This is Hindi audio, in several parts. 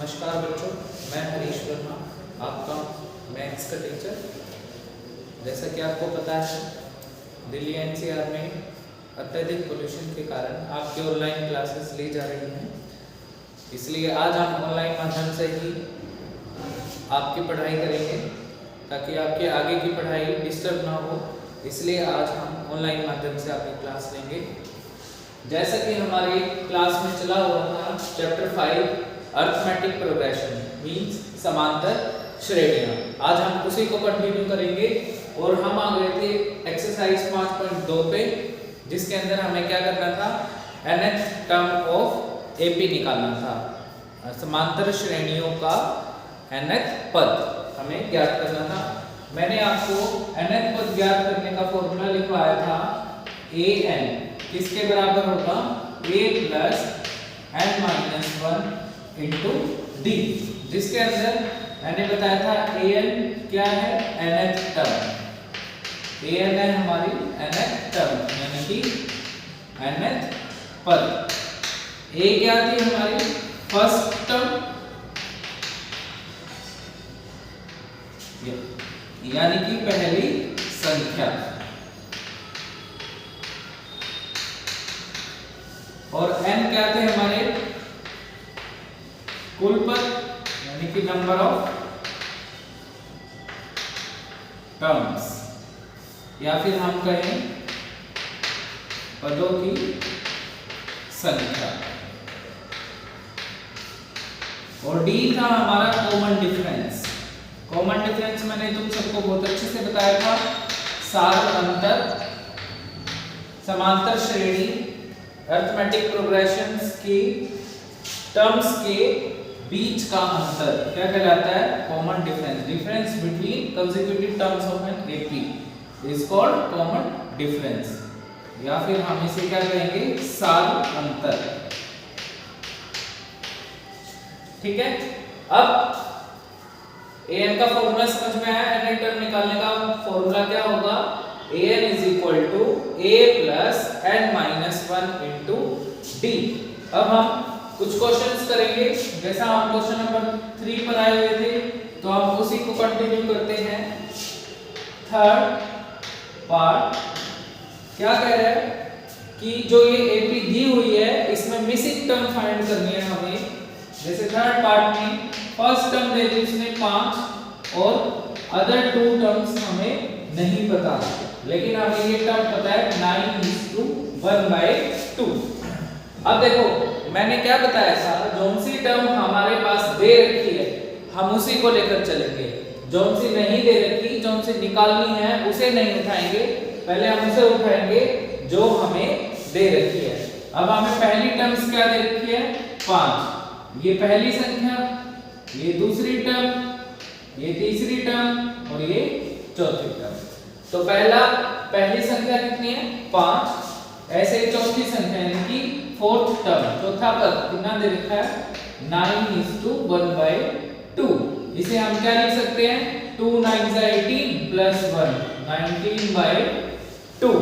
नमस्कार बच्चों, मैं हरीश वर्मा, आपका मैथ्स का टीचर। जैसा कि आपको पता है, दिल्ली एनसीआर में अत्यधिक पोल्यूशन के कारण आपकी ऑनलाइन क्लासेस ली जा रही हैं। इसलिए आज हम ऑनलाइन माध्यम से ही आपकी पढ़ाई करेंगे ताकि आपकी आगे की पढ़ाई डिस्टर्ब ना हो। इसलिए आज हम ऑनलाइन माध्यम से आपकी क्लास लेंगे। जैसा कि हमारी क्लास में चला हुआ था चैप्टर 5 अर्थमेटिक प्रोग्रेशन मींस समांतर श्रेणियां, आज हम उसी को कंटिन्यू करेंगे और हम आ गए थे एक्सरसाइज 5.2 पे, जिसके अंदर हमें क्या करना था, nth टर्म ऑफ एपी निकालना था। समांतर श्रेणियों का nth पद हमें ज्ञात करना था। मैंने आपको nth पद ज्ञात करने का फॉर्मूला लिखवाया था, an किसके बराबर होगा, a plus n minus 1 into D, जिसके अंदर मैंने बताया था an क्या है, nth टर्म, an है हमारी nth टर्म यानी कि nth पद। a क्या थी हमारी फर्स्ट टर्म यानी कि पहली संख्या, और n क्या थे हमारे कुल पद यानी कि नंबर ऑफ टर्म्स, या फिर हम कहें पदों की संख्या। और डी था हमारा कॉमन डिफरेंस। कॉमन डिफरेंस मैंने तुम सबको बहुत अच्छे से बताया था, सार अंतर समांतर श्रेणी अर्थमेटिक प्रोग्रेशंस की टर्म्स के बीच का अंतर क्या कहलाता है, common difference. Difference between consecutive terms of an AP is called common difference, या फिर हम इसे क्या कहेंगे, सार अंतर। ठीक है, अब an का फॉर्मूला समझ में आया। nth टर्म निकालने का फॉर्मूला क्या होगा, an is equal to a plus n minus 1 into D. अब हम कुछ क्वेश्चंस करेंगे, जैसा हम क्वेश्चन नंबर 3 पर आए हुए थे तो हम उसी को कंटिन्यू करते हैं। थर्ड पार्ट क्या कह रहा है कि जो ये एपी दी हुई है इसमें मिसिंग टर्म फाइंड करनी है हमें। जैसे थर्ड पार्ट में फर्स्ट टर्म दे दी उसने 5 और अदर 2 टर्म्स हमें नहीं पता, लेकिन हमें ये टर्म पता है 9:1/2। अब देखो मैंने क्या बताया था, जौन सी टर्म हमारे पास दे रखी है हम उसी को लेकर चलेंगे, जौन सी नहीं दे रखी, जौन सी निकालनी है उसे नहीं उठाएंगे, पहले हम उसे उठाएंगे जो हमें दे रखी है। अब हमें पहली टर्म्स क्या दे रखी है, 5, ये पहली संख्या, ये दूसरी टर्म, ये तीसरी टर्म और ये चौथी टर्म। तो पहली संख्या कितनी है, 5, ऐसे चौथी संख्या यानी कि फोर्थ टर्म, चौथा पद कितना दे रखा है, 9:1/2। इसे हम क्या लिख सकते हैं, 2 9 18 प्लस 1 19/2।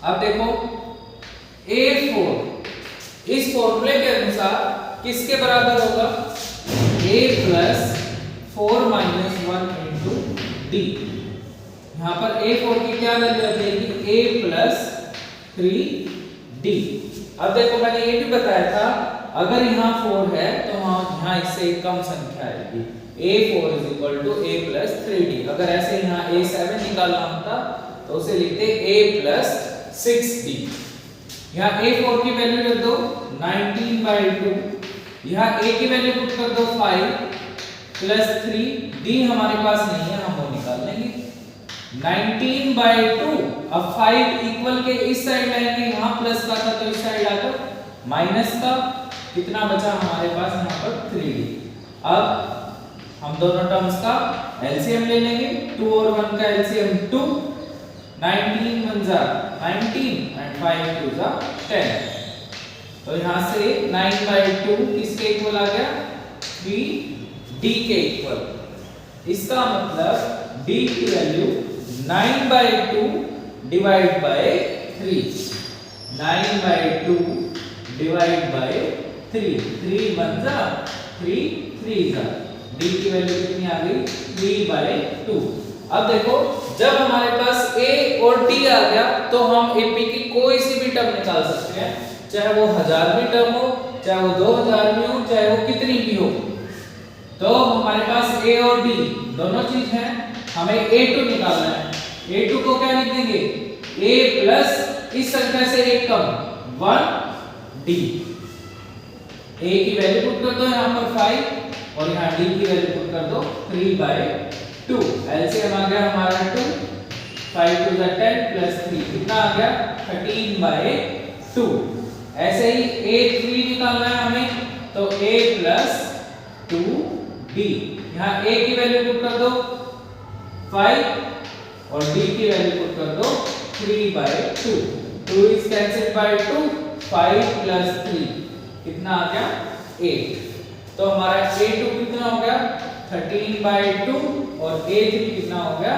अब देखो a4 इस फॉर्मूले के अनुसार किसके बराबर होगा, a plus 4 minus 1 into D. यहाँ पर a4 की क्या वैल्यू आ जाएगी, a प्लस 3d। अब देखो मैंने ये भी बताया था, अगर यहाँ 4 है तो यहाँ इससे कम संख्या आएगी, a4 is equal to a plus 3d। अगर ऐसे यहाँ a7 निकालना होता तो उसे लिखते a प्लस 6d। यहाँ a4 की वैल्यू रख दो 19/2, यहाँ a की वैल्यू पुट कर दो 5 प्लस 3d हमारे पास नहीं है, हम वो निकाल लेंगे 19/2। अब 5 इक्वल के इस साइड लाएंगे, यहाँ प्लस का था तो इस साइड आकर माइनस का, कितना बचा हमारे पास यहाँ पर 3d। अब हम दोनों टर्म्स का एलसीएम ले लेंगे, 2 और 1 का एलसीएम 2, 19 1 जा 19 एंड 5 2 जा 10। तो यहाँ से 9/2 किसके इक्वल आ गया, 3d के इक्वल। इसका मतलब d की value 9/2 divide by 3, 9/2 divide by 3, 3 1 जा 3 डी की वैल्यू कितनी आ गई 3/2। अब देखो जब हमारे पास a और d आ गया तो हम ap की कोई सी भी टर्म निकाल सकते हैं, चाहे वो 1000वीं टर्म हो, चाहे वो 2000वीं हो, चाहे वो कितनी भी हो। तो हमारे पास a और d दोनों चीज है, हमें a2 निकालना है। a2 को क्या लिख देंगे a प्लस इस संख्या से एक कम 1d। a की वैल्यू पुट कर दो यहाँ पर 5 और यहाँ d की वैल्यू पुट कर दो 3/2। एलसीएम आ गया हमारा 2, 5 2 10 प्लस 3 कितना आ गया 13/2। ऐसे ही a3 निकालना है हमें, तो a प्लस 2d। यहाँ a की वैल्यू पुट कर दो 5 और d की वैल्यू पुट कर दो 3/2। 2 is cancelled by 2, 5 plus 3 कितना आ गया 8। तो हमारा a2 कितना हो गया 13/2 और a3 कितना हो गया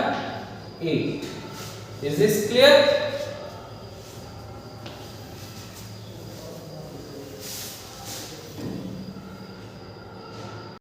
8। Is this clear?